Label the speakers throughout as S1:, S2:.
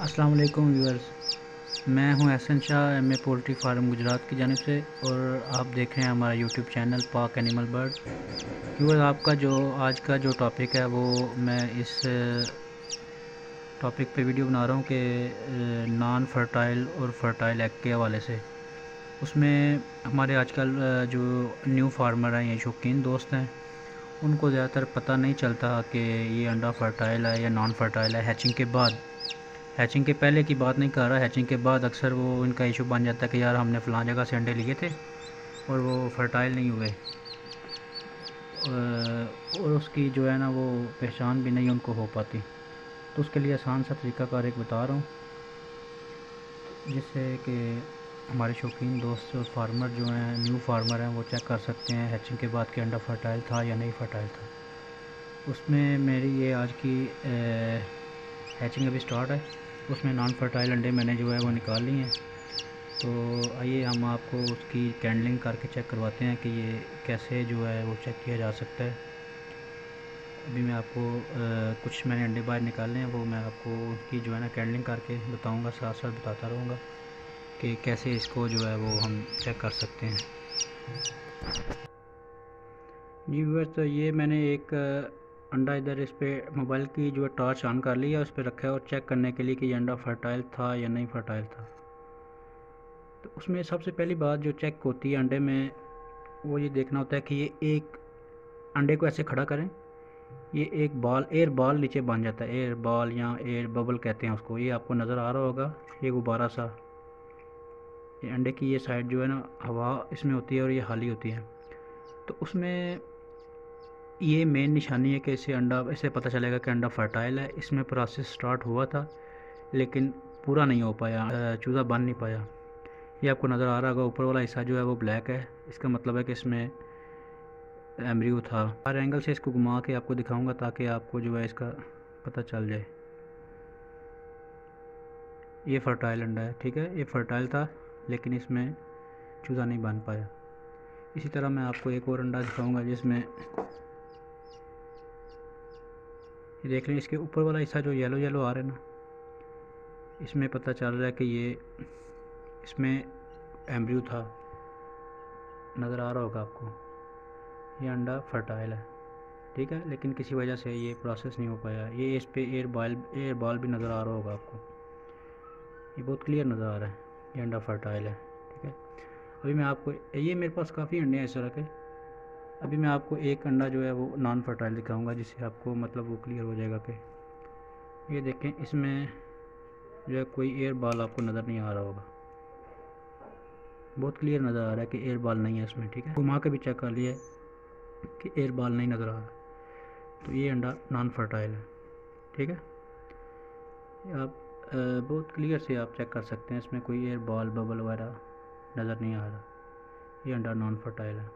S1: السلام علیکم ویورز، میں ہوں احسن شاہ ایم اے پولٹری فارم گجرات کی جانب سے، اور آپ دیکھ رہے ہیں ہمارا یوٹیوب چینل پاک اینیمل برڈ۔ ویورز، آپ کا آج کا جو ٹاپک ہے وہ میں اس ٹاپک پہ ویڈیو بنا رہا ہوں کہ نان فرٹائل اور فرٹائل ایگ کے حوالے سے۔ اس میں ہمارے آج کل جو نیو فارمر ہیں یا شوقین دوست ہیں، ان کو زیادہ تر پتہ نہیں چلتا کہ یہ انڈا فرٹائل ہے یا نان فرٹائل ہے ہیچنگ کے بعد۔ ہیچنگ کے پہلے کی بات نہیں کر رہا، ہیچنگ کے بعد اکثر وہ ان کا ایشو بن جاتا ہے کہ یار ہم نے فلاں جگہ سے انڈے لیے تھے اور وہ فرٹائل نہیں ہوئے، اور اس کی جو ہے نا وہ پہچان بھی نہیں ان کو ہو پاتی۔ تو اس کے لیے آسان سا طریقہ کار ایک بتا رہا ہوں، جس سے کہ ہمارے شوقین دوست اور فارمر جو ہیں، نیو فارمر ہیں، وہ چیک کر سکتے ہیں ہیچنگ کے بعد کہ انڈا فرٹائل تھا یا نہیں فرٹائل تھا۔ اس میں میری یہ آج کی ہیچنگ ابھی سٹارٹ ہے، اس میں نان فرٹائل انڈے میں نے جو ہے وہ نکال لی ہیں۔ تو آئیے ہم آپ کو اس کی کینڈلنگ کر کے چیک کرواتے ہیں کہ یہ کیسے جو ہے وہ چیک کیا جا سکتا ہے۔ ابھی میں آپ کو کچھ میں نے انڈے باہر نکالے ہیں، وہ میں آپ کو اس کی جو ہے نا کینڈلنگ کر کے بتاؤں گا، ساتھ ساتھ بتاتا رہوں گا کہ کیسے اس کو جو ہے وہ ہم چیک کر سکتے ہیں۔ جی ویورز، تو یہ میں نے ایک انڈا ادھر اس پہ موبائل کی جو ٹارچ آن کر لی ہے، اس پہ رکھا ہے اور چیک کرنے کے لیے کہ یہ انڈا فرٹائل تھا یا نہیں فرٹائل تھا۔ تو اس میں سب سے پہلی بات جو چیک ہوتی ہے انڈے میں، وہ یہ دیکھنا ہوتا ہے کہ یہ ایک انڈے کو ایسے کھڑا کریں، یہ ایک بال، ایئر بال نیچے بن جاتا ہے، ایئر بال یا ایئر ببل کہتے ہیں اس کو، یہ آپ کو نظر آ رہا ہوگا، یہ غبارہ سا، یہ انڈے کی یہ سائڈ جو ہے نا ہوا اس میں ہوتی ہے اور یہ خالی ہوتی ہے۔ تو اس میں یہ مین نشانی ہے کہ اسے پتہ چلے گا کہ انڈا فرٹائل ہے۔ اس میں پروسیس سٹارٹ ہوا تھا لیکن پورا نہیں ہو پایا، چوزا بن نہیں پایا۔ یہ آپ کو نظر آ رہا ہوگا، اوپر والا حصہ جو ہے وہ بلیک ہے، اس کا مطلب ہے کہ اس میں ایمبریو تھا۔ ہر اینگل سے اس کو گھما کے آپ کو دکھاؤں گا تاکہ آپ کو جو ہے اس کا پتہ چل جائے۔ یہ فرٹائل انڈا ہے، ٹھیک ہے، یہ فرٹائل تھا لیکن اس میں چوزا نہیں بن پایا۔ اسی طرح میں آپ کو ایک اور انڈا دکھاؤں گا جس میں یہ دیکھ لیں، اس کے اوپر والا حصہ جو یلو یلو آ رہا ہے نا، اس میں پتہ چل رہا ہے کہ یہ اس میں ایمبریو تھا، نظر آ رہا ہوگا آپ کو، یہ انڈا فرٹائل ہے، ٹھیک ہے، لیکن کسی وجہ سے یہ پروسیس نہیں ہو پایا۔ یہ اس پہ ایئر بال بھی نظر آ رہا ہوگا آپ کو، یہ بہت کلیئر نظر آ رہا ہے، یہ انڈا فرٹائل ہے، ٹھیک ہے۔ ابھی میں آپ کو، یہ میرے پاس کافی انڈے ہیں اس طرح کے، ابھی میں آپ کو ایک انڈا جو ہے وہ نان فرٹائل دکھاؤں گا، جس سے آپ کو مطلب وہ کلیئر ہو جائے گا کہ یہ دیکھیں، اس میں جو ہے کوئی ایئر بال آپ کو نظر نہیں آ رہا ہوگا، بہت کلیئر نظر آ رہا ہے کہ ایئر بال نہیں ہے اس میں، ٹھیک ہے، گھما کے بھی چیک کر لیا ہے کہ ایئر بال نہیں نظر آ رہا، تو یہ انڈا نان فرٹائل ہے، ٹھیک ہے۔ آپ بہت کلیئر سے آپ چیک کر سکتے ہیں، اس میں کوئی ایئر بال ببل وغیرہ نظر نہیں آ رہا، یہ انڈا نان فرٹائل ہے۔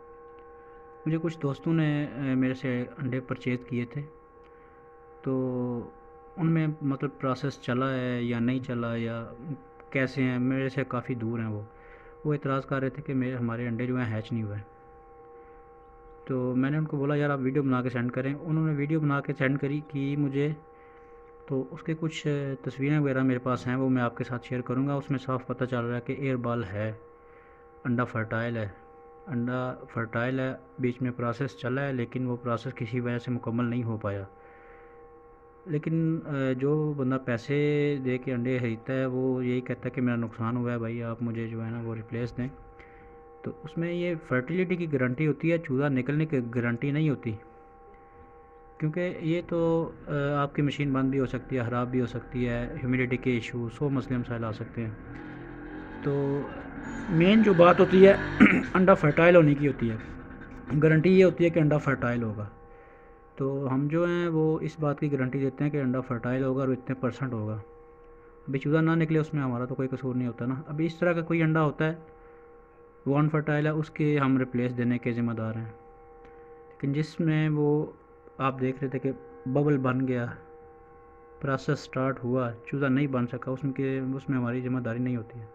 S1: مجھے کچھ دوستوں نے میرے سے انڈے پرچیز کیے تھے، تو ان میں مطلب پروسیس چلا ہے یا نہیں چلا یا کیسے ہیں، میرے سے کافی دور ہیں، وہ اعتراض کر رہے تھے کہ ہمارے انڈے جو ہیں ہیچ نہیں ہوئے۔ تو میں نے ان کو بولا یار آپ ویڈیو بنا کے سینڈ کریں، انہوں نے ویڈیو بنا کے سینڈ کی مجھے، تو اس کے کچھ تصویریں وغیرہ میرے پاس ہیں، وہ میں آپ کے ساتھ شیئر کروں گا۔ اس میں صاف پتہ چل رہا ہے کہ ایئر بال ہے، انڈا فرٹائل ہے، انڈا فرٹائل ہے، بیچ میں پروسیس چلا ہے لیکن وہ پروسیس کسی وجہ سے مکمل نہیں ہو پایا۔ لیکن جو بندہ پیسے دے کے انڈے خریدتا ہے وہ یہی کہتا ہے کہ میرا نقصان ہوا ہے بھائی، آپ مجھے جو ہے نا وہ ریپلیس دیں۔ تو اس میں یہ فرٹیلیٹی کی گارنٹی ہوتی ہے، چوزا نکلنے کی گارنٹی نہیں ہوتی، کیونکہ یہ تو آپ کی مشین بند بھی ہو سکتی ہے، خراب بھی ہو سکتی ہے، ہیومیڈیٹی کے ایشو، 100 مسئلے مسائل آ سکتے ہیں۔ تو مین جو بات ہوتی ہے انڈا فرٹائل ہونے کی ہوتی ہے، گارنٹی یہ ہوتی ہے کہ انڈا فرٹائل ہوگا۔ تو ہم جو ہیں وہ اس بات کی گارنٹی دیتے ہیں کہ انڈا فرٹائل ہوگا اور اتنے % ہوگا، ابھی چوزا نہ نکلے اس میں ہمارا تو کوئی قصور نہیں ہوتا نا۔ ابھی اس طرح کا کوئی انڈا ہوتا ہے وہ انفرٹائل ہے، اس کے ہم ریپلیس دینے کے ذمہ دار ہیں، لیکن جس میں وہ آپ دیکھ رہے تھے کہ ببل بن گیا، پروسیس سٹارٹ ہوا، چوزا نہیں بن سکا، اس میں ہماری ذمہ داری نہیں ہوتی ہے۔